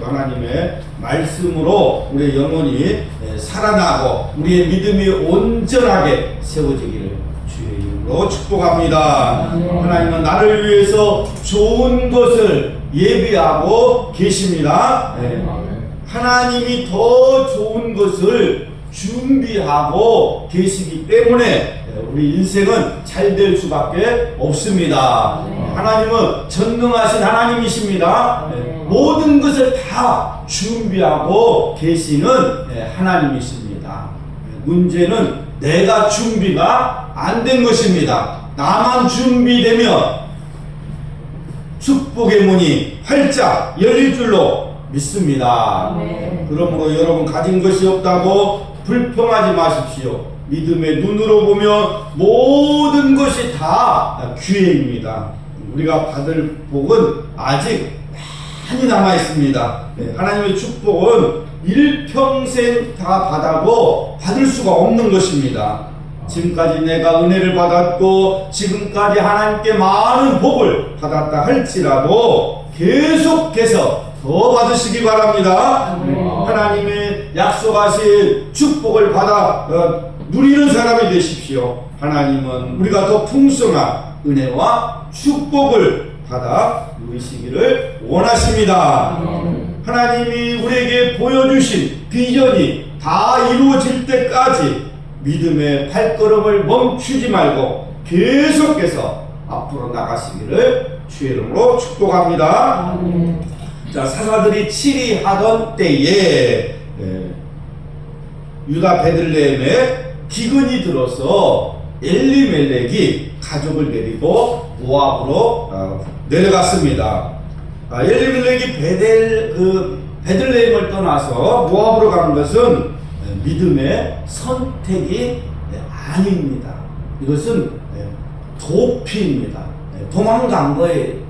하나님의 말씀으로 우리의 영혼이 살아나고 우리의 믿음이 온전하게 세워지기를 주의 이름으로 축복합니다. 하나님은 나를 위해서 좋은 것을 예비하고 계십니다. 하나님이 더 좋은 것을 준비하고 계시기 때문에 우리 인생은 잘 될 수밖에 없습니다. 하나님은 전능하신 하나님이십니다. 모든 것을 다 준비하고 계시는 하나님이십니다. 문제는 내가 준비가 안 된 것입니다. 나만 준비되면 축복의 문이 활짝 열릴 줄로 믿습니다. 그러므로 여러분 가진 것이 없다고 불평하지 마십시오. 믿음의 눈으로 보면 모든 것이 다 기회입니다. 우리가 받을 복은 아직 많이 남아 있습니다. 하나님의 축복은 일평생 다 받아도 받을 수가 없는 것입니다. 지금까지 내가 은혜를 받았고 지금까지 하나님께 많은 복을 받았다 할지라도 계속해서 더 받으시기 바랍니다. 하나님의 약속하신 축복을 받아 누리는 사람이 되십시오. 하나님은 우리가 더 풍성한 은혜와 축복을 받아 누리시기를 원하십니다. 하나님이 우리에게 보여주신 비전이 다 이루어질 때까지 믿음의 발걸음을 멈추지 말고 계속해서 앞으로 나가시기를 주의 이름으로 축복합니다. 자, 사사들이 치리하던 때에 유다 베들레헴에 기근이 들어서 엘리멜렉이 가족을 데리고 모압으로 내려갔습니다. 엘리멜렉이 베들레헴을 떠나서 모압으로 간 것은 믿음의 선택이 아닙니다. 이것은 도피입니다. 도망간 거예요.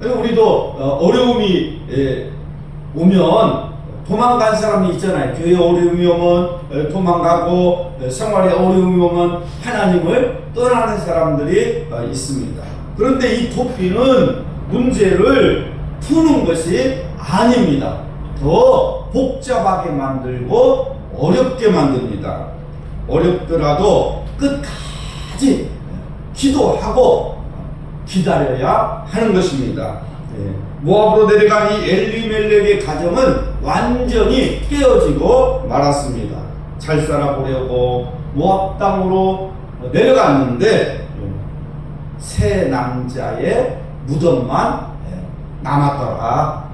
우리도 어려움이 오면 도망간 사람이 있잖아요. 교회 어려움이 오면 도망가고 생활에 어려움이 오면 하나님을 떠나는 사람들이 있습니다. 그런데 이 도피는 문제를 푸는 것이 아닙니다. 더 복잡하게 만들고 어렵게 만듭니다. 어렵더라도 끝까지 기도하고 기다려야 하는 것입니다. 모압으로 내려간 이 엘리멜렉의 가정은 완전히 깨어지고 말았습니다. 잘 살아보려고 모압 땅으로 내려갔는데 세 남자의 무덤만 남았더라.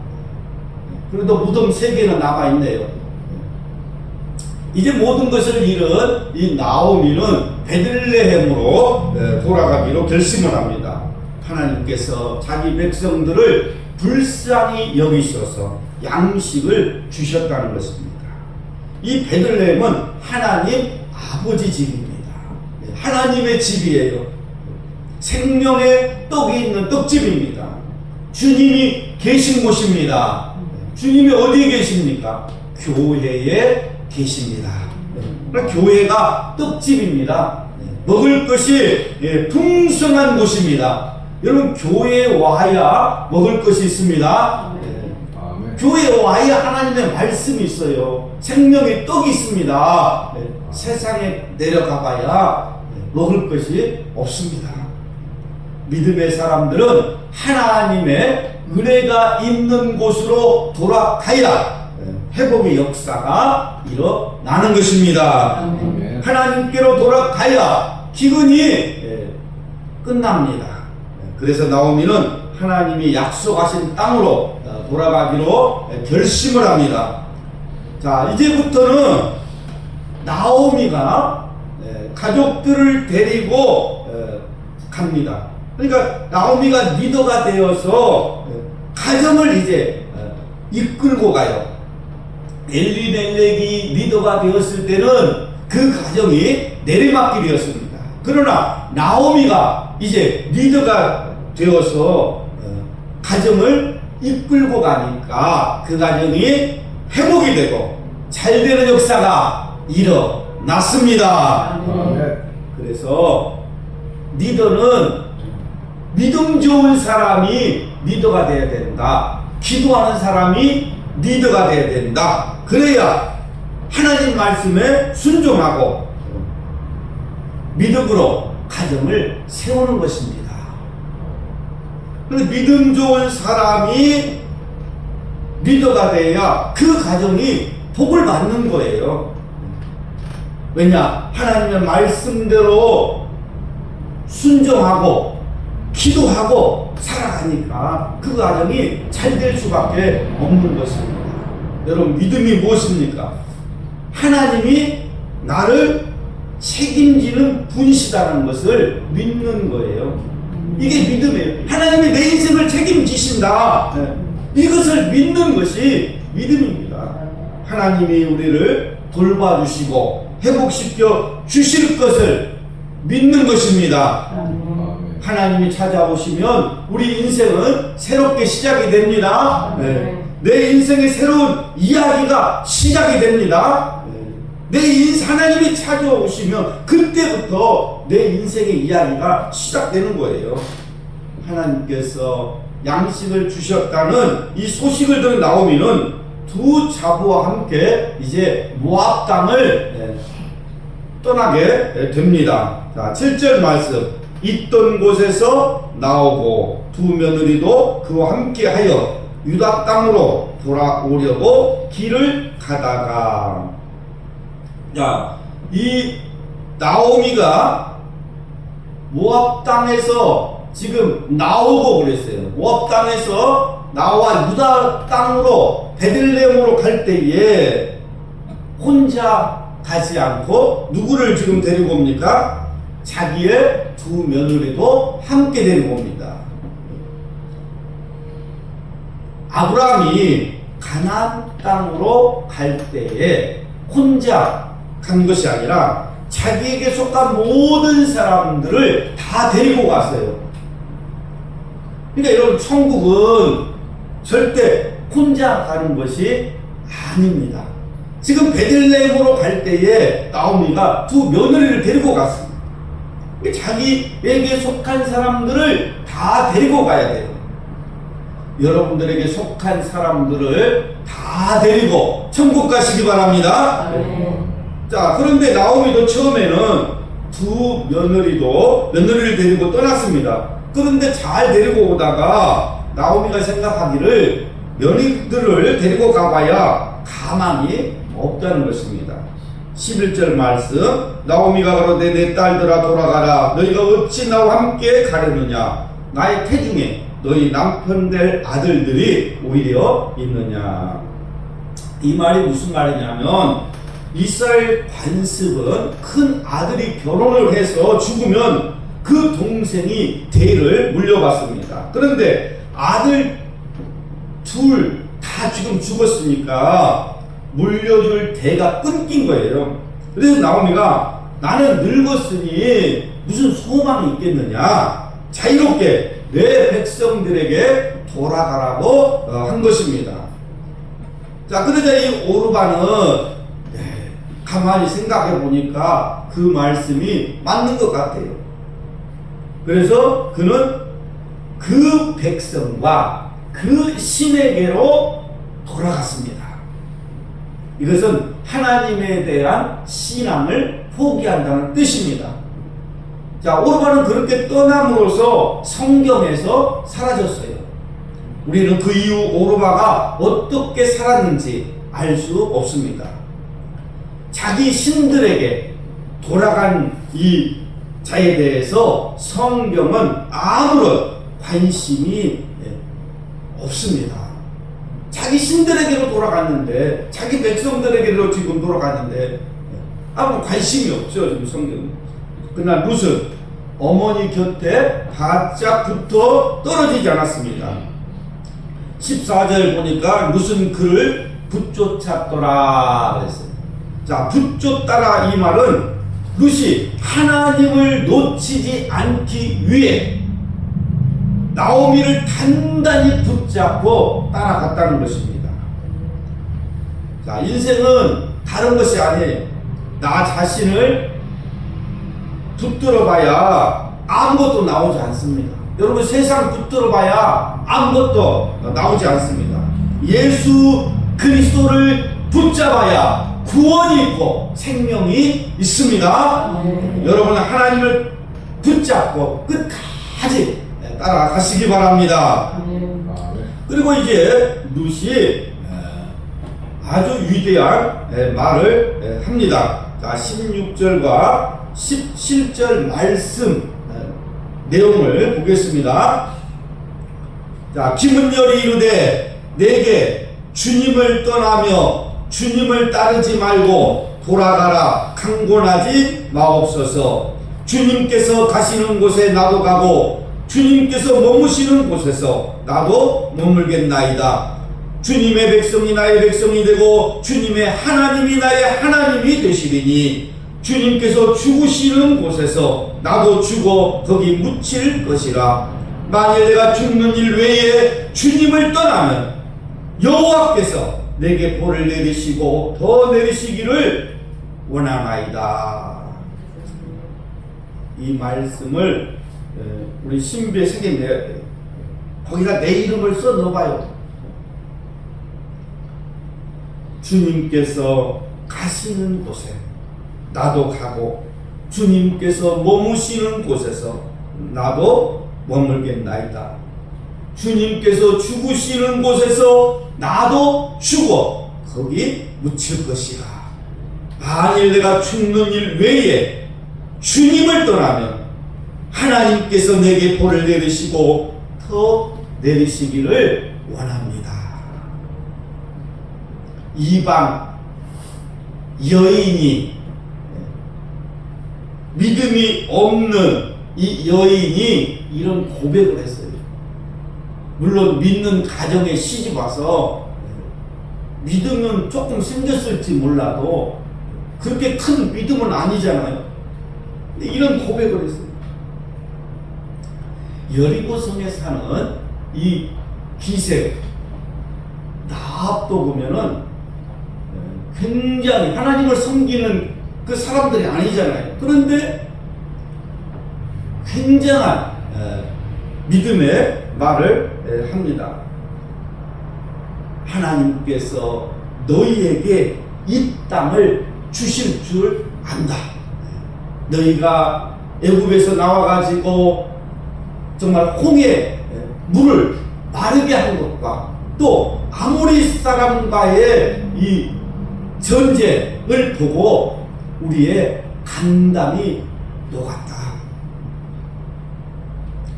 그래도 무덤 3개는 남아있네요. 이제 모든 것을 잃은 이 나오미는 베들레헴으로 돌아가기로 결심을 합니다. 하나님께서 자기 백성들을 불쌍히 여기셔서 양식을 주셨다는 것입니다. 이 베들레헴은 하나님 아버지 집입니다. 하나님의 집이에요. 생명의 떡이 있는 떡집입니다. 주님이 계신 곳입니다. 주님이 어디에 계십니까? 교회에 계십니다. 교회가 떡집입니다. 먹을 것이 풍성한 곳입니다. 여러분, 교회에 와야 먹을 것이 있습니다. 교회에 와야 하나님의 말씀이 있어요. 생명의 떡이 있습니다. 세상에 내려가 봐야 먹을 것이 없습니다. 믿음의 사람들은 하나님의 은혜가 있는 곳으로 돌아가야 회복의 역사가 일어나는 것입니다. 하나님께로 돌아가야 기근이 끝납니다. 그래서 나오미는 하나님이 약속하신 땅으로 돌아가기로 결심을 합니다. 자, 이제부터는 나오미가 가족들을 데리고 갑니다. 그러니까 나오미가 리더가 되어서 가정을 이제 이끌고 가요. 엘리멜렉이 리더가 되었을 때는 그 가정이 내리막길이었습니다. 그러나 나오미가 이제 리더가 되어서 가정을 이끌고 가니까 그 가정이 회복이 되고 잘 되는 역사가 일어났습니다. 그래서 리더는 믿음 좋은 사람이 리더가 되어야 된다. 기도하는 사람이 리더가 되어야 된다. 그래야 하나님 말씀에 순종하고 믿음으로 가정을 세우는 것입니다. 그런데 믿음 좋은 사람이 리더가 되어야 그 가정이 복을 받는 거예요. 왜냐? 하나님의 말씀대로 순종하고 기도하고 살아가니까 그 가정이 잘 될 수밖에 없는 것입니다. 여러분, 믿음이 무엇입니까? 하나님이 나를 책임지는 분이시다는 것을 믿는 거예요. 이게 믿음이에요. 하나님이 내 인생을 책임지신다. 이것을 믿는 것이 믿음입니다. 하나님이 우리를 돌봐주시고 회복시켜 주실 것을 믿는 것입니다. 하나님이 찾아오시면 우리 인생은 새롭게 시작이 됩니다. 내 인생의 새로운 이야기가 시작이 됩니다. 하나님이 찾아오시면 그때부터 내 인생의 이야기가 시작되는 거예요. 하나님께서 양식을 주셨다는 이 소식을 들은 나오미는 두 자부와 함께 이제 모압 땅을 떠나게 됩니다. 자, 7절 말씀. 있던 곳에서 나오고 두 며느리도 그와 함께 하여 유다 땅으로 돌아오려고 길을 가다가, 자, 이 나오미가 모압 땅에서 지금 나오고 그랬어요. 모압 땅에서 나와 유다 땅으로 베들레헴으로 갈 때에 혼자 가지 않고 누구를 지금 데리고 옵니까? 자기의 두 며느리도 함께 데리고 옵니다. 아브라함이 가나안 땅으로 갈 때에 혼자 간 것이 아니라 자기에게 속한 모든 사람들을 다 데리고 갔어요. 그러니까 여러분, 천국은 절대 혼자 가는 것이 아닙니다. 지금 베들레헴으로 갈 때에 나오미가 두 며느리를 데리고 갔습니다. 자기에게 속한 사람들을 다 데리고 가야 돼요. 여러분들에게 속한 사람들을 다 데리고 천국 가시기 바랍니다. 자, 그런데 나오미도 처음에는 두 며느리를 데리고 떠났습니다. 그런데 잘 데리고 오다가 나오미가 생각하기를 며느리들을 데리고 가봐야 가망이 없다는 것입니다. 11절 말씀. 나오미가 가로되 내 딸들아 돌아가라. 너희가 어찌 나와 함께 가려느냐? 나의 태중에 너희 남편 될 아들들이 오히려 있느냐? 이 말이 무슨 말이냐면, 이스라엘 관습은 큰 아들이 결혼을 해서 죽으면 그 동생이 대를 물려받습니다. 그런데 아들 둘 다 지금 죽었으니까 물려줄 대가 끊긴 거예요. 그래서 나오미가 나는 늙었으니 무슨 소망이 있겠느냐, 자유롭게 내 백성들에게 돌아가라고 한 것입니다. 자, 그러자 이 오르바는 가만히 생각해 보니까 그 말씀이 맞는 것 같아요. 그래서 그는 그 백성과 그 신에게로 돌아갔습니다. 이것은 하나님에 대한 신앙을 포기한다는 뜻입니다. 자, 오르바는 그렇게 떠남으로써 성경에서 사라졌어요. 우리는 그 이후 오르바가 어떻게 살았는지 알 수 없습니다. 자기 신들에게 돌아간 이 자에 대해서 성경은 아무런 관심이 없습니다. 자기 신들에게로 돌아갔는데, 자기 백성들에게로 지금 돌아갔는데 아무 관심이 없죠, 지금 성경은. 그러나 룻은 어머니 곁에 바짝 붙어 떨어지지 않았습니다. 14절 보니까 룻은 그를 붙쫓았더라 그랬어요. 자, 붙쫓다라 이 말은 룻이 하나님을 놓치지 않기 위해 나오미를 단단히 붙잡고 따라갔다는 것입니다. 자, 인생은 다른 것이 아니에요. 나 자신을 붙들어 봐야 아무것도 나오지 않습니다. 여러분, 세상 붙들어 봐야 아무것도 나오지 않습니다. 예수 그리스도를 붙잡아야 구원이 있고 생명이 있습니다. 여러분 하나님을 붙잡고 끝까지 따라가시기 바랍니다. 그리고 이제 룻이 아주 위대한 말을 합니다. 자, 16절과 17절 말씀 내용을 보겠습니다. 자, 김은열이 이르되 내게 주님을 떠나며 주님을 따르지 말고 돌아가라 강권하지 마옵소서. 주님께서 가시는 곳에 나도 가고 주님께서 머무시는 곳에서 나도 머물겠나이다. 주님의 백성이 나의 백성이 되고 주님의 하나님이 나의 하나님이 되시리니 주님께서 죽으시는 곳에서 나도 죽어 거기 묻힐 것이라. 만일 내가 죽는 일 외에 주님을 떠나면 여호와께서 내게 벌을 내리시고 더 내리시기를 원하나이다. 이 말씀을 우리 신비에 새겨내야 돼요. 거기다 내 이름을 써 넣어봐요. 주님께서 가시는 곳에 나도 가고 주님께서 머무시는 곳에서 나도 머물겠나이다. 주님께서 죽으시는 곳에서 나도 죽어 거기 묻힐 것이라. 만일 내가 죽는 일 외에 주님을 떠나면 하나님께서 내게 벌을 내리시고 더 내리시기를 원합니다. 이방 여인이 믿음이 없는 이 여인이 이런 고백을 했어요. 물론 믿는 가정에 시집 와서 믿음은 조금 생겼을지 몰라도 그렇게 큰 믿음은 아니잖아요. 근데 이런 고백을 했어요. 여리고성에 사는 이 기생 라합도 보면은 굉장히 하나님을 섬기는 그 사람들이 아니잖아요. 그런데 굉장한 믿음의 말을 합니다. 하나님께서 너희에게 이 땅을 주실 줄 안다. 너희가 애굽에서 나와가지고 정말 홍해 물을 마르게 한 것과 또 아모리 사람과의 이 전쟁을 보고 우리의 간담이 녹았다.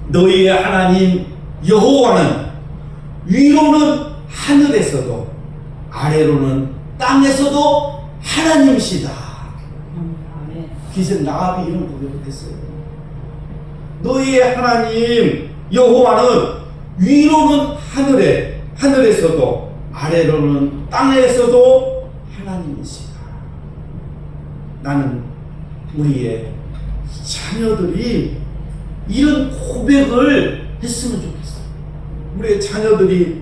너희의 하나님 여호와는 위로는 하늘에서도 아래로는 땅에서도 하나님이시다. 기생 라합이 이런 고백을 했어요. 너희의 하나님 여호와는 위로는 하늘에서도 아래로는 땅에서도 하나님이시다. 나는 우리의 자녀들이 이런 고백을 했으면 좋겠어. 우리의 자녀들이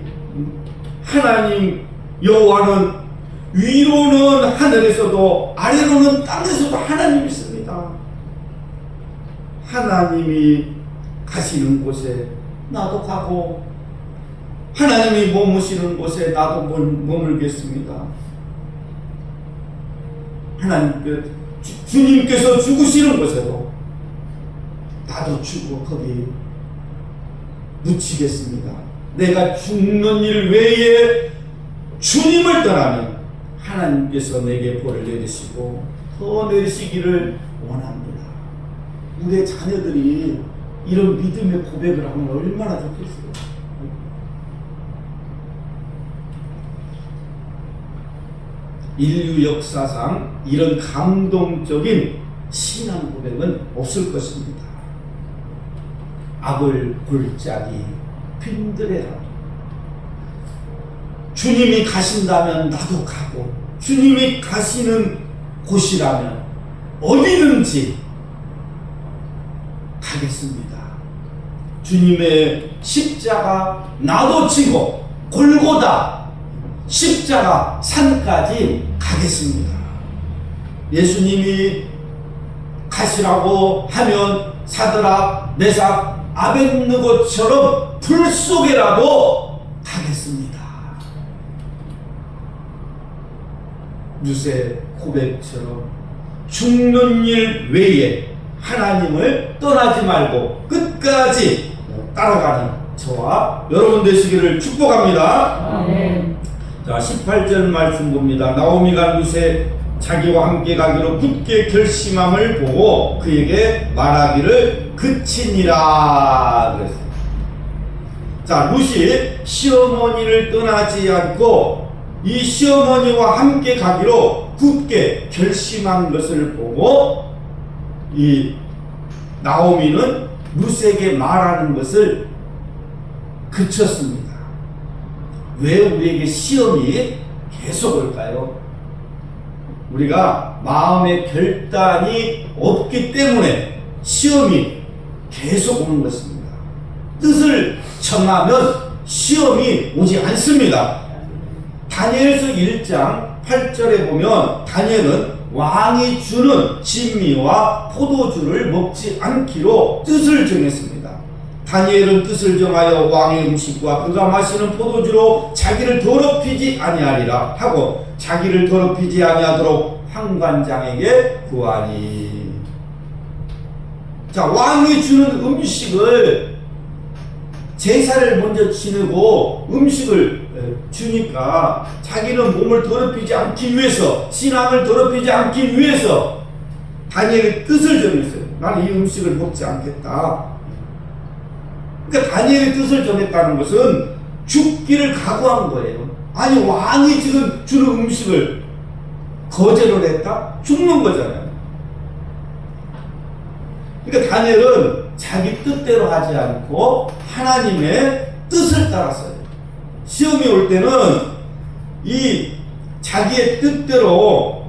하나님 여호와는 위로는 하늘에서도 아래로는 땅에서도 하나님이 있습니다. 하나님이 가시는 곳에 나도 가고 하나님이 머무시는 곳에 나도 머물겠습니다. 주님께서 죽으시는 곳에도 나도 죽어 거기 묻히겠습니다. 내가 죽는 일 외에 주님을 떠나면 하나님께서 내게 벌을 내리시고 더 내리시기를 원합니다. 우리의 자녀들이 이런 믿음의 고백을 하면 얼마나 좋겠어요. 인류 역사상 이런 감동적인 신앙 고백은 없을 것입니다. 악을 골짜기 빈들에라도 주님이 가신다면 나도 가고 주님이 가시는 곳이라면 어디든지 가겠습니다. 주님의 십자가 나도 지고 골고다 십자가 산까지 가겠습니다. 예수님이 가시라고 하면 사드락, 메삭, 아벳느고처럼 불 속에라도 가겠습니다. 루세 고백처럼 죽는 일 외에 하나님을 떠나지 말고 끝까지 따라가는 저와 여러분 되시기를 축복합니다. 아멘. 자, 18절 말씀 봅니다. 나오미가 루세 자기와 함께 가기로 굳게 결심함을 보고 그에게 말하기를 그치니라 그랬어요. 자, 룻이 시어머니를 떠나지 않고 이 시어머니와 함께 가기로 굳게 결심한 것을 보고 이 나오미는 룻에게 말하는 것을 그쳤습니다. 왜 우리에게 시험이 계속 올까요? 우리가 마음의 결단이 없기 때문에 시험이 계속 오는 것입니다. 뜻을 정하면 시험이 오지 않습니다. 다니엘서 1장 8절에 보면 다니엘은 왕이 주는 진미와 포도주를 먹지 않기로 뜻을 정했습니다. 다니엘은 뜻을 정하여 왕의 음식과 그가 마시는 포도주로 자기를 더럽히지 아니하리라 하고 자기를 더럽히지 아니하도록 황관장에게 구하니. 자, 왕이 주는 음식을 제사를 먼저 지내고 음식을 주니까 자기는 몸을 더럽히지 않기 위해서, 신앙을 더럽히지 않기 위해서 다니엘의 뜻을 정했어요. 나는 이 음식을 먹지 않겠다. 그러니까 다니엘의 뜻을 정했다는 것은 죽기를 각오한 거예요. 아니, 왕이 지금 주는 음식을 거절을 했다? 죽는 거잖아요. 그러니까 다니엘은 자기 뜻대로 하지 않고 하나님의 뜻을 따랐어요. 시험이 올 때는 이 자기의 뜻대로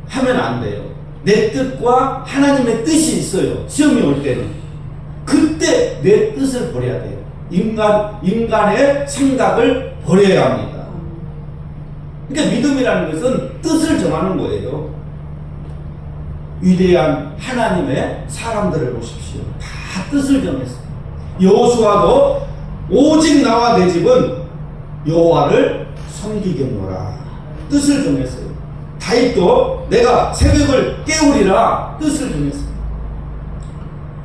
하면 안 돼요. 내 뜻과 하나님의 뜻이 있어요. 시험이 올 때는. 그때 내 뜻을 버려야 돼요. 인간의 생각을 버려야 합니다. 그러니까 믿음이라는 것은 뜻을 정하는 거예요. 위대한 하나님의 사람들을 보십시오. 다 뜻을 정했어요. 여호수아도 오직 나와 내 집은 여호와를 섬기겠노라. 뜻을 정했어요. 다윗도 내가 새벽을 깨우리라. 뜻을 정했어요.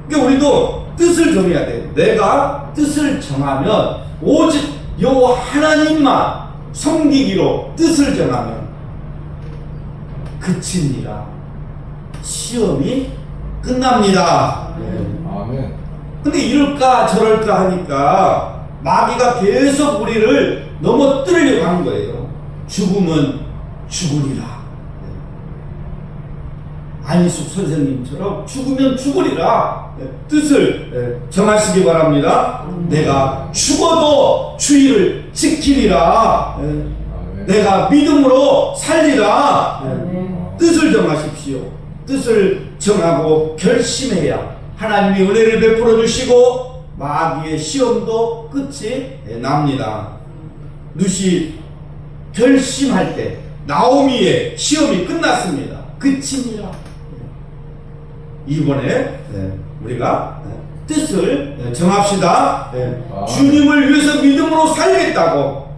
그러니까 우리도 뜻을 정해야 돼요. 내가 뜻을 정하면 오직 여호와 하나님만 섬기기로 뜻을 정하면 그치니라. 시험이 끝납니다. 아멘. 근데 이럴까 저럴까 하니까 마귀가 계속 우리를 넘어뜨리려고 하는 거예요. 죽으면 죽으리라. 안희숙 선생님처럼 죽으면 죽으리라 뜻을 정하시기 바랍니다. 내가 죽어도 주의를 지키리라. 내가 믿음으로 살리라. 뜻을 정하십시오. 뜻을 정하고 결심해야 하나님이 은혜를 베풀어 주시고 마귀의 시험도 끝이 납니다. 룻이 결심할 때 나오미의 시험이 끝났습니다. 그치니라. 이번에 우리가 뜻을 정합시다. 주님을 위해서 믿음으로 살겠다고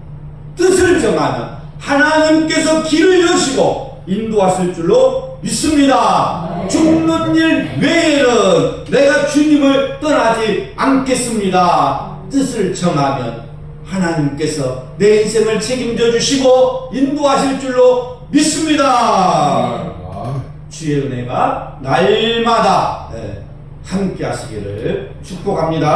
뜻을 정하면 하나님께서 길을 여시고 인도하실 줄로 믿습니다. 죽는 일 외에는 내가 주님을 떠나지 않겠습니다. 뜻을 정하면 하나님께서 내 인생을 책임져 주시고 인도하실 줄로 믿습니다. 주의 은혜가 날마다 함께 하시기를 축복합니다.